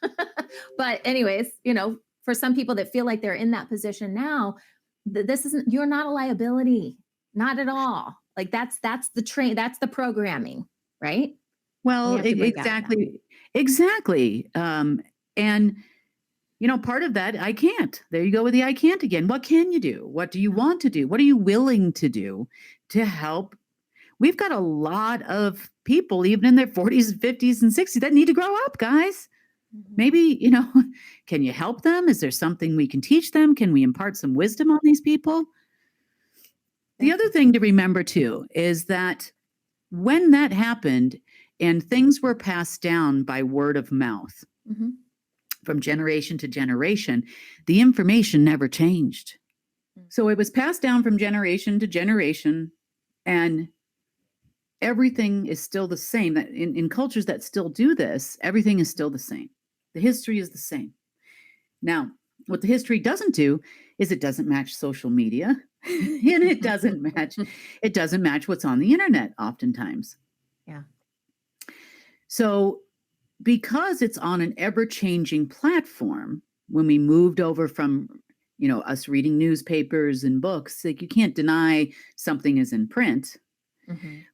But anyways, for some people that feel like they're in that position now, you're not a liability, not at all. Like that's the programming, right? Well, exactly. And part of that, I can't. There you go with the I can't again. What can you do? What do you want to do? What are you willing to do to help? We've got a lot of people, even in their 40s, 50s, and 60s, that need to grow up, guys. Maybe, can you help them? Is there something we can teach them? Can we impart some wisdom on these people? The other thing to remember, too, is that when that happened and things were passed down by word of mouth from generation to generation, the information never changed. So it was passed down from generation to generation, and everything is still the same. That in cultures that still do this, everything is still the same. The history is the same. Now, what the history doesn't do is it doesn't match social media, and it doesn't match what's on the internet oftentimes. Yeah. So because it's on an ever-changing platform, when we moved over from us reading newspapers and books, like, you can't deny something is in print.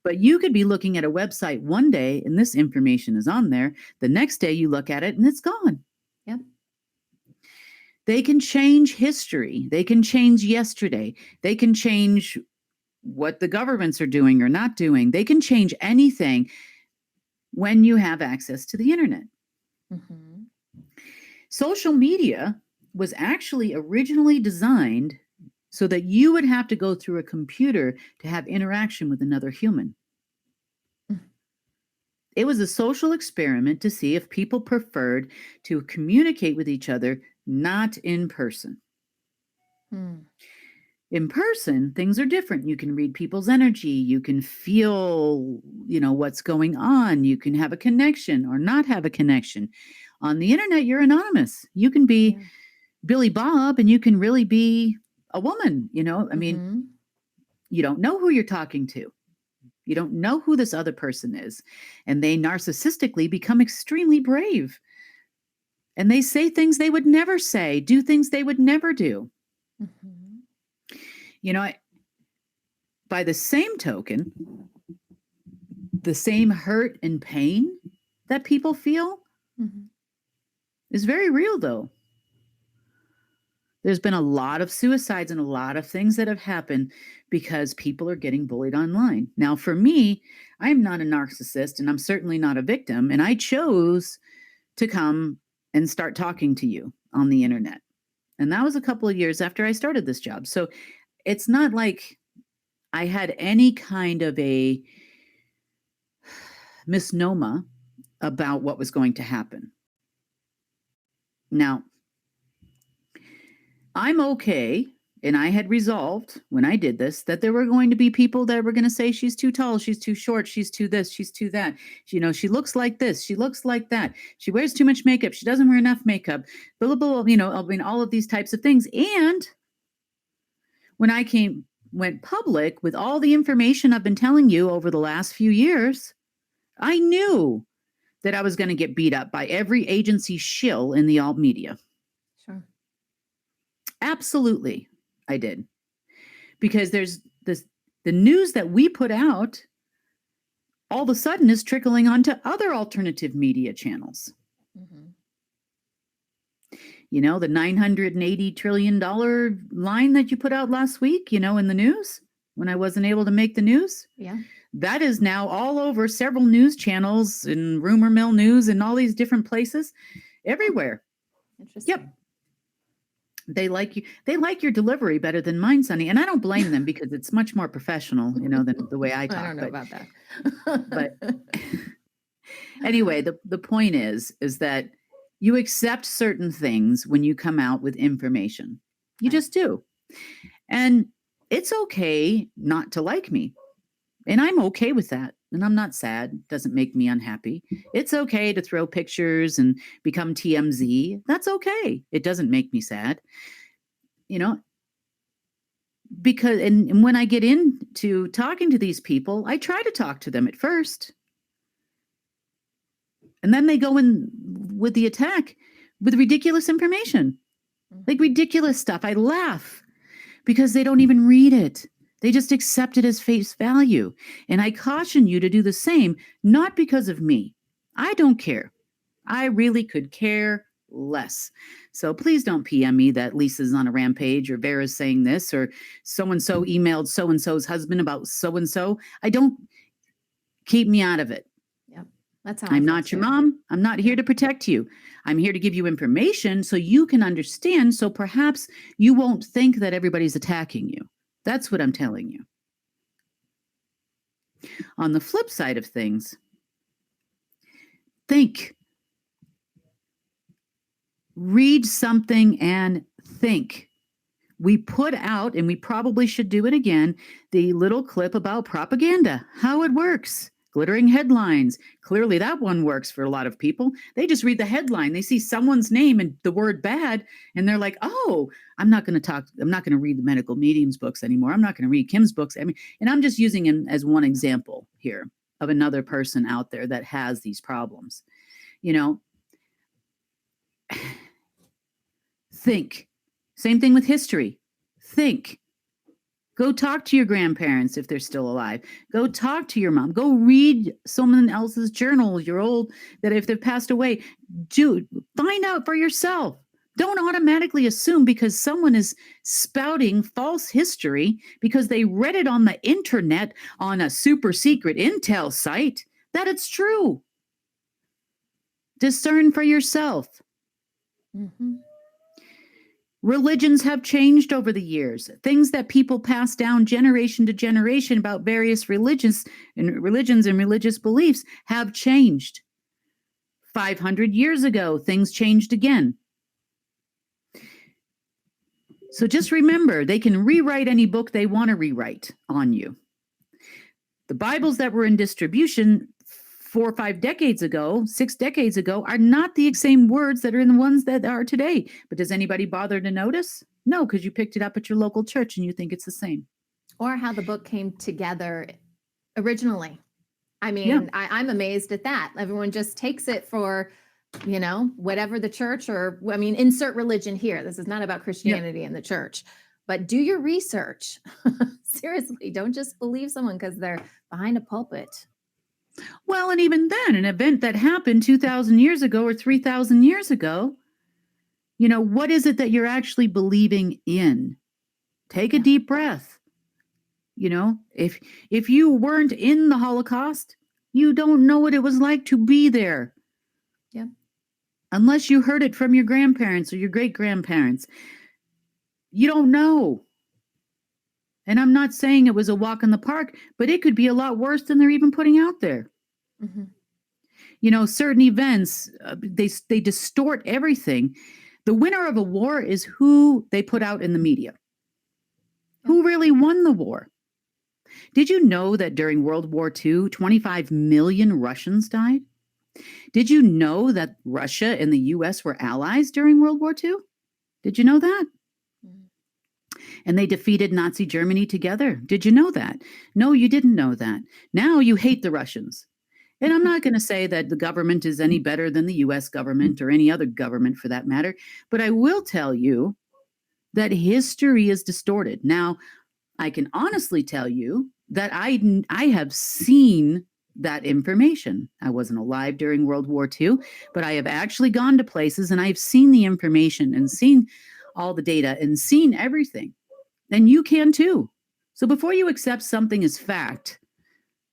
But you could be looking at a website one day and this information is on there. The next day you look at it and it's gone. Yep. They can change history. They can change yesterday. They can change what the governments are doing or not doing. They can change anything when you have access to the internet. Social media was actually originally designed so that you would have to go through a computer to have interaction with another human. It was a social experiment to see if people preferred to communicate with each other, not in person. In person, things are different. You can read people's energy. You can feel, what's going on. You can have a connection or not have a connection. On the internet, you're anonymous. You can be Billy Bob and you can really be a woman, I mean, you don't know who you're talking to. You don't know who this other person is. And they narcissistically become extremely brave. And they say things they would never say, do things they would never do. By the same token, the same hurt and pain that people feel is very real, though. There's been a lot of suicides and a lot of things that have happened because people are getting bullied online. Now, for me, I'm not a narcissist and I'm certainly not a victim. And I chose to come and start talking to you on the internet. And that was a couple of years after I started this job. So it's not like I had any kind of a misnomer about what was going to happen. Now, I'm okay, and I had resolved when I did this that there were going to be people that were going to say she's too tall, she's too short, she's too this, she's too that. She looks like this, she looks like that. She wears too much makeup, she doesn't wear enough makeup, blah, blah, blah, all of these types of things. And when I went public with all the information I've been telling you over the last few years, I knew that I was going to get beat up by every agency shill in the alt media. Sure. Absolutely, I did. Because there's the news that we put out all of a sudden is trickling onto other alternative media channels. Mm-hmm. You know, the $980 trillion line that you put out last week, you know, in the news when I wasn't able to make the news. Yeah. That is now all over several news channels and rumor mill news and all these different places everywhere. Interesting. Yep. They like you. They like your delivery better than mine, Sonny. And I don't blame them because it's much more professional, you know, than the way I talk. I don't know about that. But anyway, the point is that you accept certain things when you come out with information. You just do. And it's okay not to like me. And I'm okay with that. And I'm not sad. It doesn't make me unhappy. It's okay to throw pictures and become TMZ. That's okay. It doesn't make me sad. You know, because and when I get into talking to these people, I try to talk to them at first. And then they go in with the attack with ridiculous information, like ridiculous stuff. I laugh because they don't even read it. They just accept it as face value. And I caution you to do the same, not because of me. I don't care. I really could care less. So please don't PM me that Lisa's on a rampage or Vera's saying this or so-and-so emailed so-and-so's husband about so-and-so. I don't, keep me out of it. Yep. That's how I'm not your mom. I'm not here to protect you. I'm here to give you information so you can understand. So perhaps you won't think that everybody's attacking you. That's what I'm telling you. On the flip side of things, think. Read something and think. We put out, and we probably should do it again, the little clip about propaganda, how it works. Glittering headlines. Clearly that one works for a lot of people. They just read the headline. They see someone's name and the word bad, and they're like, oh, I'm not going to read the medical mediums books anymore. I'm not going to read Kim's books. I mean, and I'm just using him as one example here of another person out there that has these problems. You know, think. Same thing with history. Think. Go talk to your grandparents if they're still alive. Go talk to your mom. Go read someone else's journal, your old, that if they've passed away. Dude, find out for yourself. Don't automatically assume because someone is spouting false history because they read it on the internet on a super secret intel site that it's true. Discern for yourself. Mm-hmm. Religions have changed over the years. Things that people pass down generation to generation about various religions and religious beliefs have changed. 500 years ago, things changed again. So just remember, they can rewrite any book they want to rewrite on you. The Bibles that were in distribution 4 or 5 decades ago, 6 decades ago, are not the same words that are in the ones that are today. But does anybody bother to notice? No, because you picked it up at your local church and you think it's the same. Or how the book came together originally. I mean, Yeah. I'm amazed at that. Everyone just takes it for, you know, whatever the church or, I mean, insert religion here. This is not about Christianity and the church, but do your research. Seriously, don't just believe someone because they're behind a pulpit. Well, and even then, an event that happened 2,000 years ago or 3,000 years ago, you know, what is it that you're actually believing in? Take a deep breath. You know, if you weren't in the Holocaust, you don't know what it was like to be there. Yeah. Unless you heard it from your grandparents or your great-grandparents. You don't know. And I'm not saying it was a walk in the park, but it could be a lot worse than they're even putting out there. Mm-hmm. You know, certain events, they distort everything. The winner of a war is who they put out in the media. Who really won the war? Did you know that during World War II, 25 million Russians died? Did you know that Russia and the U.S. were allies during World War II? Did you know that? And they defeated Nazi Germany together. Did you know that? No, you didn't know that. Now you hate the Russians. And I'm not going to say that the government is any better than the US government or any other government for that matter, but I will tell you that history is distorted. Now, I can honestly tell you that I have seen that information. I wasn't alive during World War II, but I have actually gone to places and I've seen the information and seen all the data and seen everything. And you can too. So before you accept something as fact,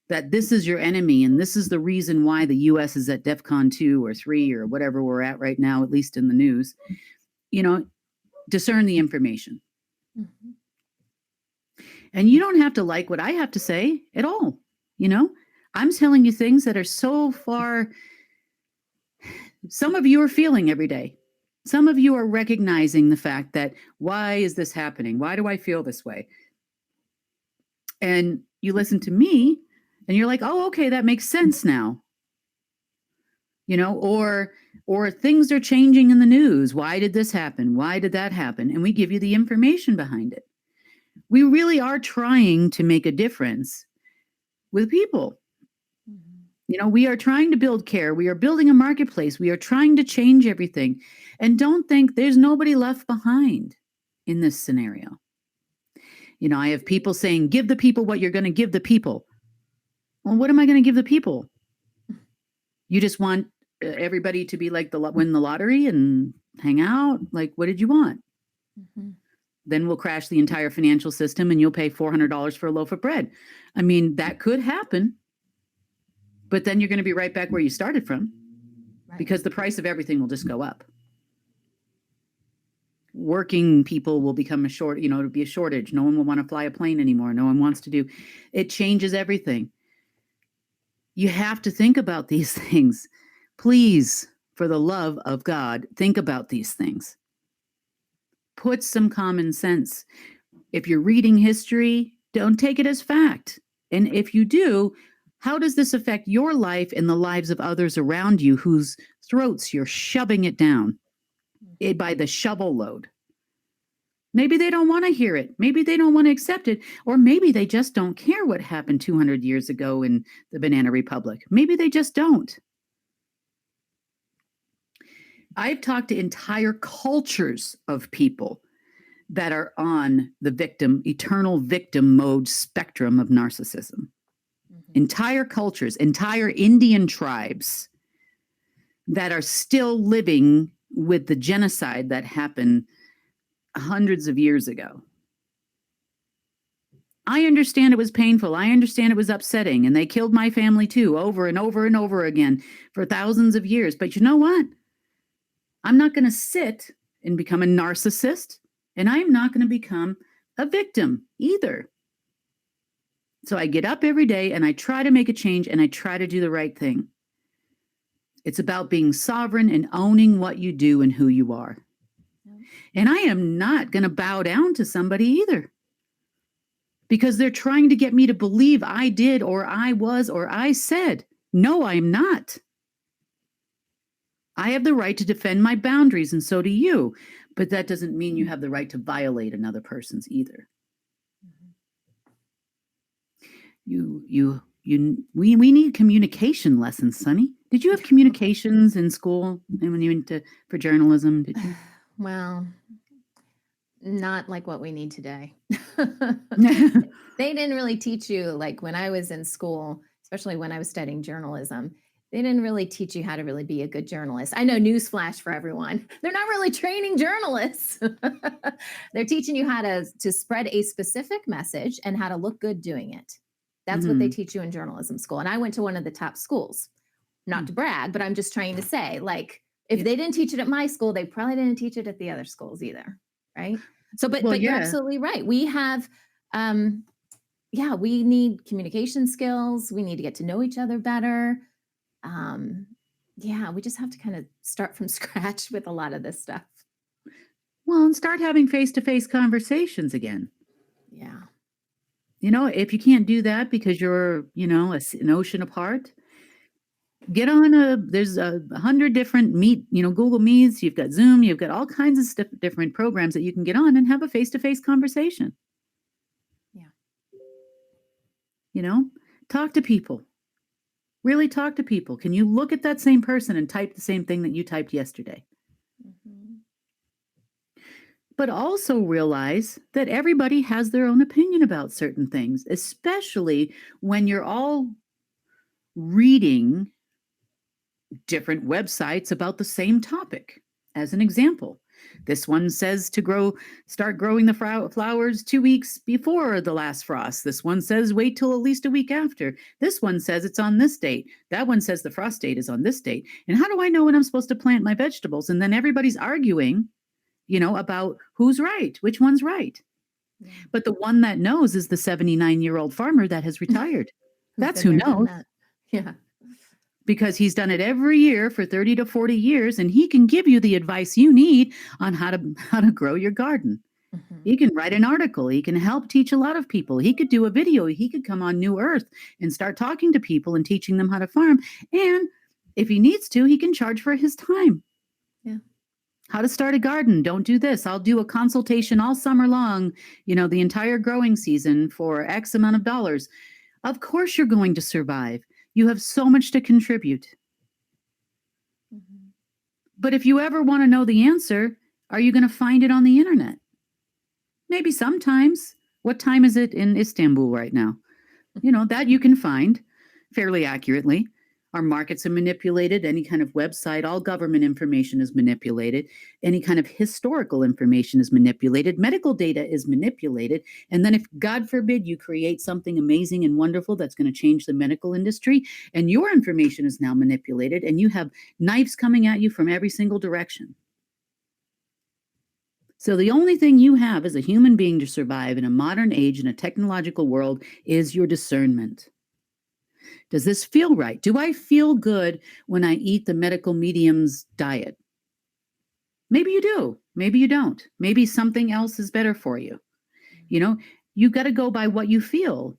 that this is your enemy and this is the reason why the US is at DEFCON 2 or 3 or whatever we're at right now, at least in the news, discern the information. Mm-hmm. And you don't have to like what I have to say at all. I'm telling you things that are so far. Some of you are feeling every day. Some of you are recognizing the fact that, why is this happening? Why do I feel this way? And you listen to me and you're like, oh, okay, that makes sense now. Or things are changing in the news. Why did this happen? Why did that happen? And we give you the information behind it. We really are trying to make a difference with people. Mm-hmm. We are trying to build care. We are building a marketplace. We are trying to change everything. And don't think there's nobody left behind in this scenario. I have people saying, give the people what you're going to give the people. Well, what am I going to give the people? You just want everybody to be like win the lottery and hang out? Like, what did you want? Mm-hmm. Then we'll crash the entire financial system and you'll pay $400 for a loaf of bread. I mean, that could happen. But then you're going to be right back where you started from, right? Because the price of everything will just go up. Working people will become it'll be a shortage. No one will want to fly a plane anymore. No one wants to do. It changes everything. You have to think about these things. Please, for the love of God, think about these things. Put some common sense. If you're reading history, don't take it as fact. And if you do, how does this affect your life and the lives of others around you whose throats you're shoving it down by the shovel load? Maybe they don't want to hear it. Maybe they don't want to accept it. Or maybe they just don't care what happened 200 years ago in the Banana Republic. Maybe they just don't. I've talked to entire cultures of people that are on the eternal victim mode spectrum of narcissism. Mm-hmm. Entire cultures, entire Indian tribes that are still living with the genocide that happened hundreds of years ago. I understand it was painful. I understand it was upsetting. And they killed my family too, over and over and over again for thousands of years. But you know what? I'm not going to sit and become a narcissist, and I'm not going to become a victim either. So I get up every day and I try to make a change and I try to do the right thing. It's about being sovereign and owning what you do and who you are. And I am not going to bow down to somebody either, because they're trying to get me to believe I did or I was or I said. No, I'm not. I have the right to defend my boundaries, and so do you. But that doesn't mean you have the right to violate another person's either. We need communication lessons, Sunny. Did you have communications in school and when you went for journalism? Did you? Well, not like what we need today. They didn't really teach you, like when I was in school, especially when I was studying journalism, they didn't really teach you how to really be a good journalist. I know, newsflash for everyone. They're not really training journalists. They're teaching you how to spread a specific message and how to look good doing it. That's what they teach you in journalism school. And I went to one of the top schools, not to brag, but I'm just trying to say, like, if they didn't teach it at my school, they probably didn't teach it at the other schools either. Right. So, but you're absolutely right. We have, we need communication skills. We need to get to know each other better. We just have to kind of start from scratch with a lot of this stuff. Well, and start having face-to-face conversations again. Yeah. If you can't do that because you're, an ocean apart, Get on there's 100 different Google Meets, you've got Zoom, you've got all kinds of different programs that you can get on and have a face-to-face conversation. Yeah. Talk to people. Really talk to people. Can you look at that same person and type the same thing that you typed yesterday? Mm-hmm. But also realize that everybody has their own opinion about certain things, especially when you're all reading different websites about the same topic. As an example, this one says to start growing the flowers 2 weeks before the last frost. This one says wait till at least a week after. This one says it's on this date. That one says the frost date is on this date. And how do I know when I'm supposed to plant my vegetables? And then everybody's arguing, about who's right, which one's right. Yeah. But the one that knows is the 79-year-old farmer that has retired. That's who knows. Yeah. Because he's done it every year for 30 to 40 years, and he can give you the advice you need on how to grow your garden. Mm-hmm. He can write an article. He can help teach a lot of people. He could do a video. He could come on New Earth and start talking to people and teaching them how to farm. And if he needs to, he can charge for his time. Yeah. How to start a garden. Don't do this. I'll do a consultation all summer long, the entire growing season for X amount of dollars. Of course you're going to survive. You have so much to contribute. Mm-hmm. But if you ever want to know the answer, are you going to find it on the internet? Maybe sometimes. What time is it in Istanbul right now? That you can find fairly accurately. Our markets are manipulated. Any kind of website, all government information is manipulated. Any kind of historical information is manipulated. Medical data is manipulated. And then if, God forbid, you create something amazing and wonderful that's going to change the medical industry, and your information is now manipulated, and you have knives coming at you from every single direction. So the only thing you have as a human being to survive in a modern age, in a technological world, is your discernment. Does this feel right? Do I feel good when I eat the medical medium's diet? Maybe you do. Maybe you don't. Maybe something else is better for you. You got to go by what you feel.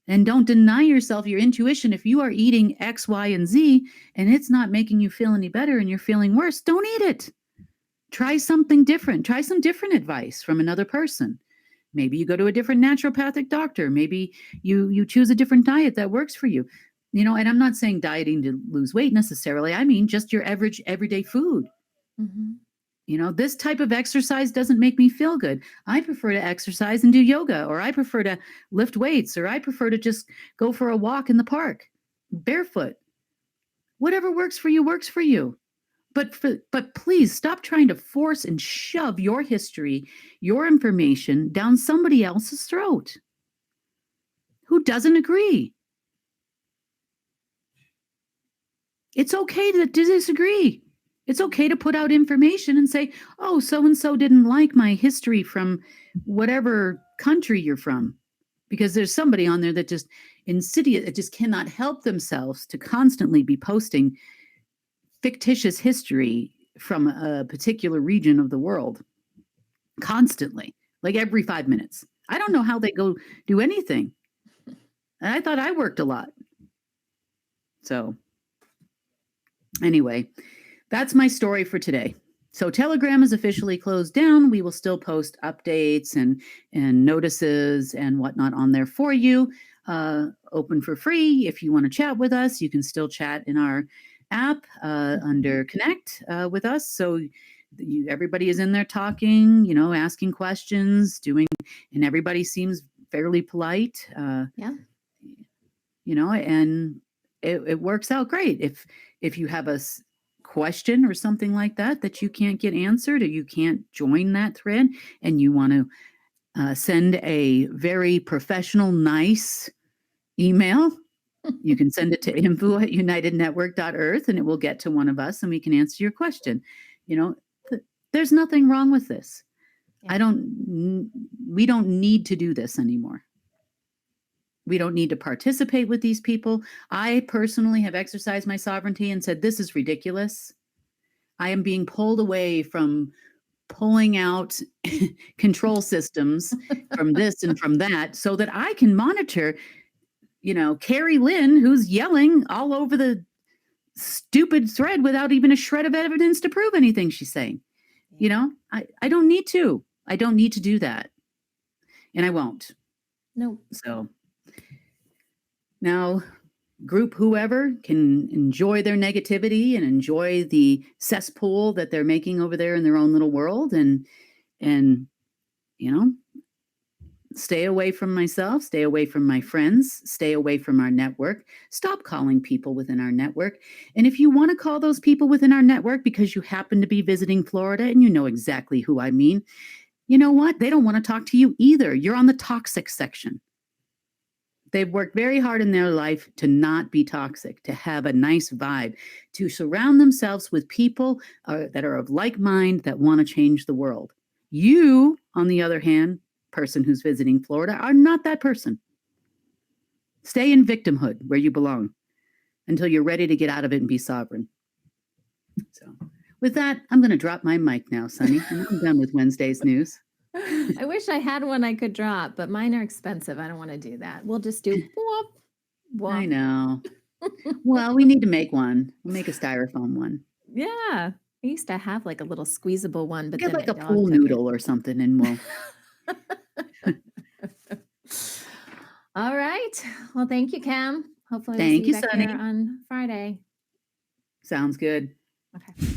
And don't deny yourself your intuition. If you are eating X, Y, and Z, and it's not making you feel any better and you're feeling worse, don't eat it. Try something different. Try some different advice from another person. Maybe you go to a different naturopathic doctor. Maybe you choose a different diet that works for you. And I'm not saying dieting to lose weight necessarily. I mean, just your average everyday food. Mm-hmm. This type of exercise doesn't make me feel good. I prefer to exercise and do yoga, or I prefer to lift weights, or I prefer to just go for a walk in the park, barefoot. Whatever works for you works for you. But please stop trying to force and shove your history, your information down somebody else's throat who doesn't agree. It's okay to disagree. It's okay to put out information and say, oh, so-and-so didn't like my history from whatever country you're from. Because there's somebody on there that just insidious, it just cannot help themselves to constantly be posting fictitious history from a particular region of the world constantly, like every 5 minutes. I don't know how they go do anything. And I thought I worked a lot. So anyway, that's my story for today. So Telegram is officially closed down. We will still post updates and notices and whatnot on there for you. Open for free. If you want to chat with us, you can still chat in our app under Connect with us. So everybody is in there talking, asking questions, and everybody seems fairly polite. Yeah. And it works out great. If you have a question or something like that you can't get answered, or you can't join that thread, and you want to send a very professional, nice email, you can send it to info@unitednetwork.earth, and it will get to one of us and we can answer your question. There's nothing wrong with this. Yeah. We don't need to do this anymore. We don't need to participate with these people. I personally have exercised my sovereignty and said, this is ridiculous. I am being pulled away from pulling out control systems from this and from that so that I can monitor Carrie Lynn, who's yelling all over the stupid thread without even a shred of evidence to prove anything she's saying. You know, I don't need to. I don't need to do that. And I won't. No. So now group whoever can enjoy their negativity and enjoy the cesspool that they're making over there in their own little world, and you know, stay away from myself, stay away from my friends, stay away from our network, stop calling people within our network. And if you want to call those people within our network because you happen to be visiting Florida, and you know exactly who I mean, you know what? They don't want to talk to you either. You're on the toxic section. They've worked very hard in their life to not be toxic, to have a nice vibe, to surround themselves with people that are of like mind, that want to change the world. You, on the other hand, person who's visiting Florida, are not that person. Stay in victimhood where you belong until you're ready to get out of it and be sovereign. So with that, I'm going to drop my mic now, Sunny, and I'm done with Wednesday's news. I wish I had one I could drop, but mine are expensive. I don't want to do that. We'll just do whoop, whoop. I know. Well, we need to make one. We'll make a styrofoam one. Yeah. I used to have like a little squeezable one, but Get then like a my dog pool took it. noodle or something, and we'll. All right. Well, thank you, Cam. Hopefully, we'll Thank see you, you back Sunny. here on Friday. Sounds good. Okay.